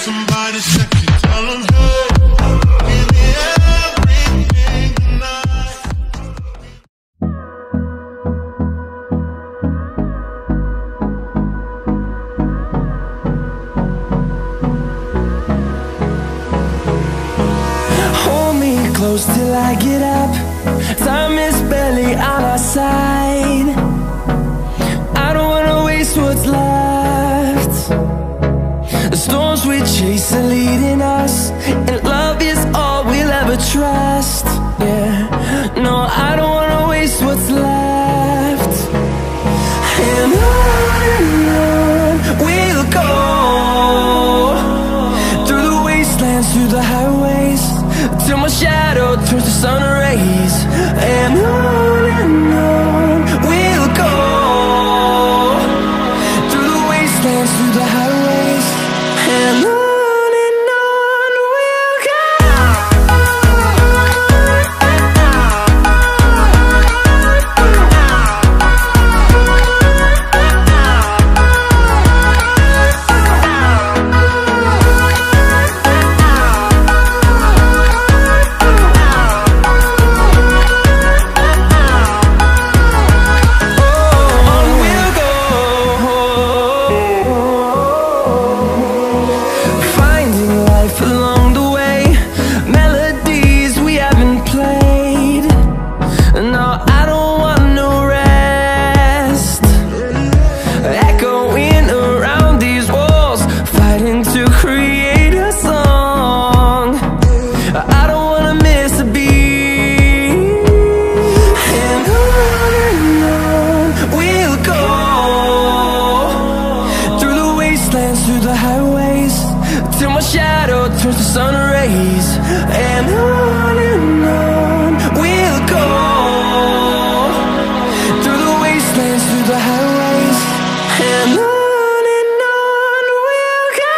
somebody sexy, tell them, hey, give me everything tonight. Hold me close till I get up. Time is barely on our side. I don't wanna waste what's left. The storms we chase are leading us, and love is all we'll ever trust. Yeah, no, I don't wanna waste what's left. And on we'll go, through the wastelands, through the highways, till my shadow turns to sun rays. And on we'll go, through the wastelands, through the highways, and on we'll go. Through the highways, till my shadow turns to sun rays. And on we'll go, through the wastelands, through the highways, and on we'll go.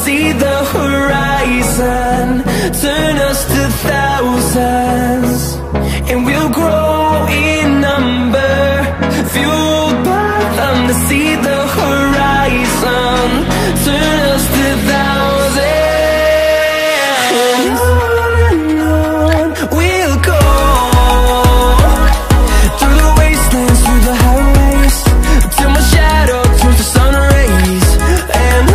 See the horizon turn us to thousands, and we'll grow in number, fueled by them to see the horizon turn us to thousands. And on we'll go, through the wastelands, through the highways, till my shadow turns to sun rays. And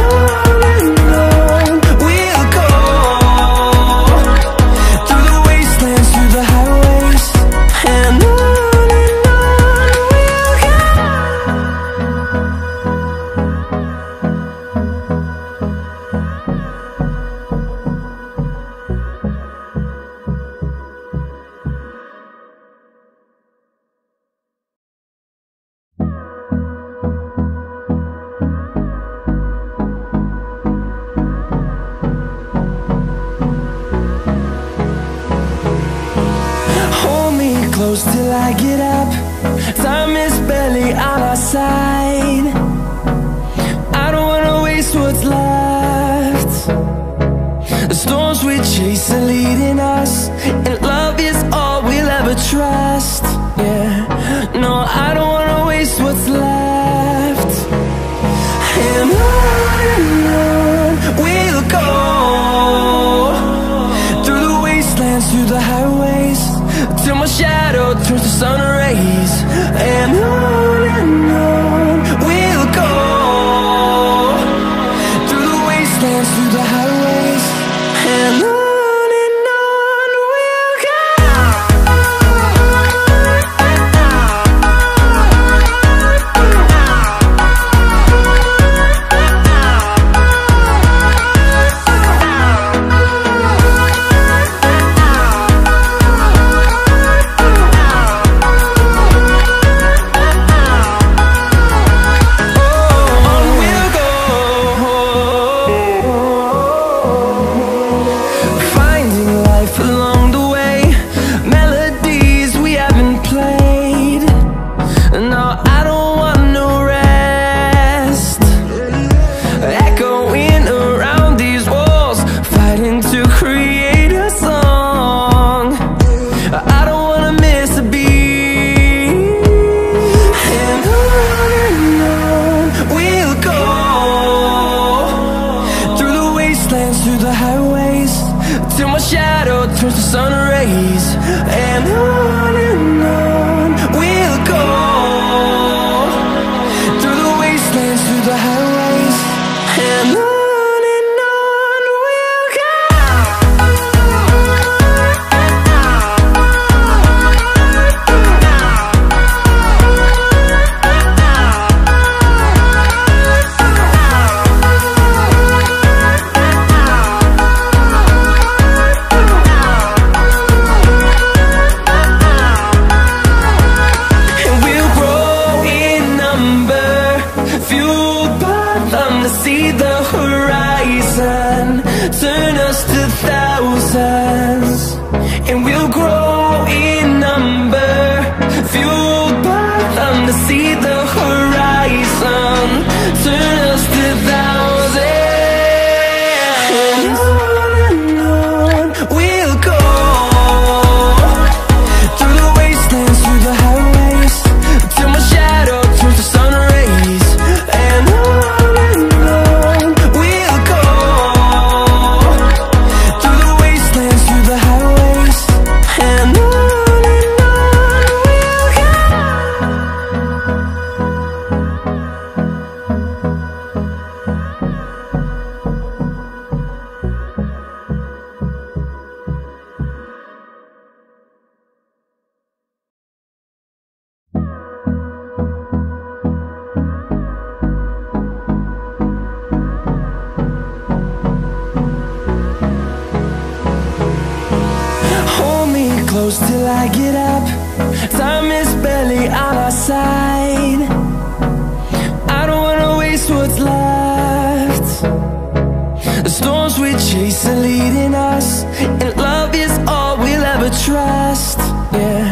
close till I get up. Time is barely on our side. I don't wanna waste what's left. The storms we chase are leading us, and love is all we'll ever trust. Yeah, no, I don't wanna waste what's left. And on we'll go, through the wastelands, through the highways, till my shadow turns to sun rays. And on we'll go, through the wastelands, through the highways, and on we'll go. my shadow turns to sun rays. And on we'll go, through the wastelands, through the highways. And on we'll go. See the horizon, turn us to thousands, and we'll grow in number, fueled by them. To see the horizon, turn us to thousands, and on we'll go, through the wastelands, through the highways, till my shadow turns to sun rays. And close till I get up. Time is barely on our side. I don't wanna waste what's left. The storms we chase are leading us, and love is all we'll ever trust. Yeah,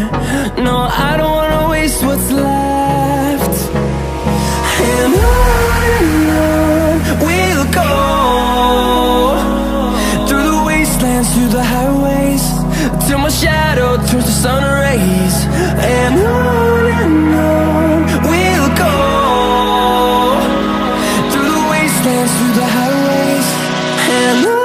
no, I don't wanna waste what's left. And on we'll go, through the wastelands, through the highways, till my shadow turns to sun rays. And on we'll go, through the wastelands, through the highways. And on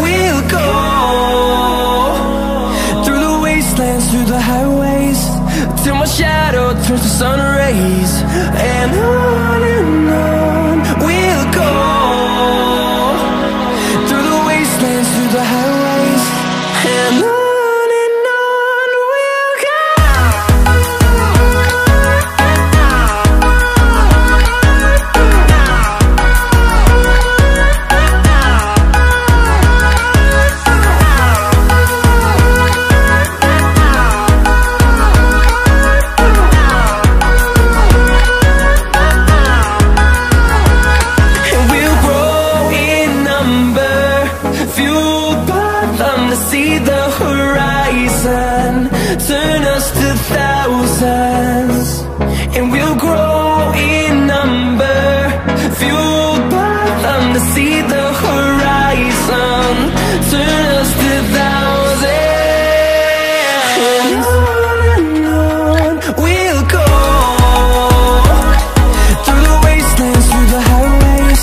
we'll go. Through the highways, till my shadow turns to sun rays. And on we'll go, through the wastelands, through the highways. And on we'll go. See the horizon, turn us to thousands, and we'll grow in number, fueled by them. To see the horizon, turn us to thousands, and on we'll go, through the wastelands, through the highways,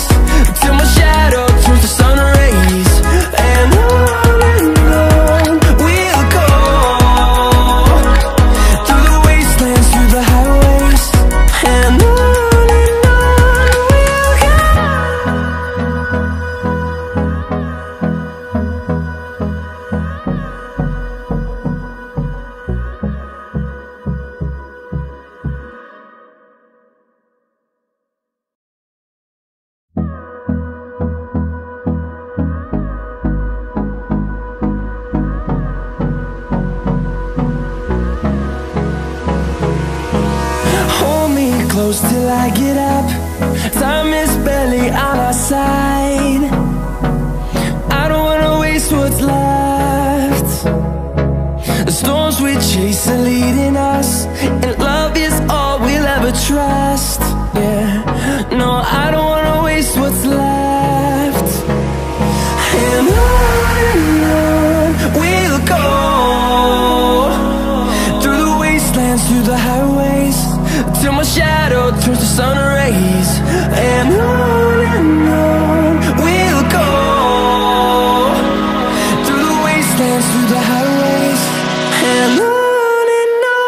till my shadow turns to sun rays. And and close till I get up. Time is barely on our side. I don't wanna waste what's left. The storms we chase are leading us, and love is all we'll ever trust. Yeah, no, I don't wanna waste what's left. And on we'll go, through the wastelands, through the highways, till my shadow turns to sun rays. And on we'll go, through the wastelands, through the highways, and on we'll go.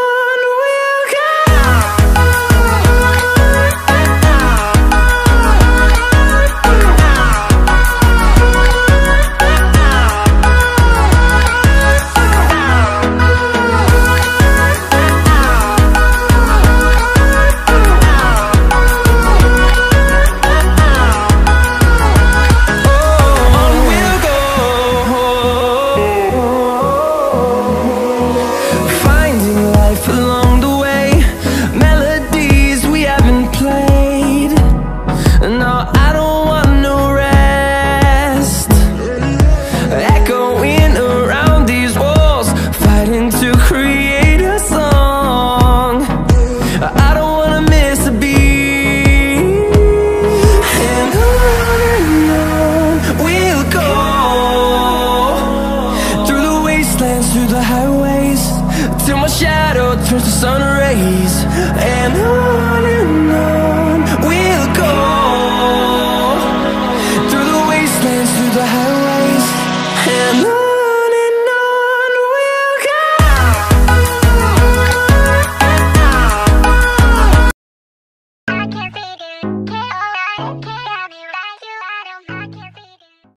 Through the highways, till my shadow turns to sun rays. And on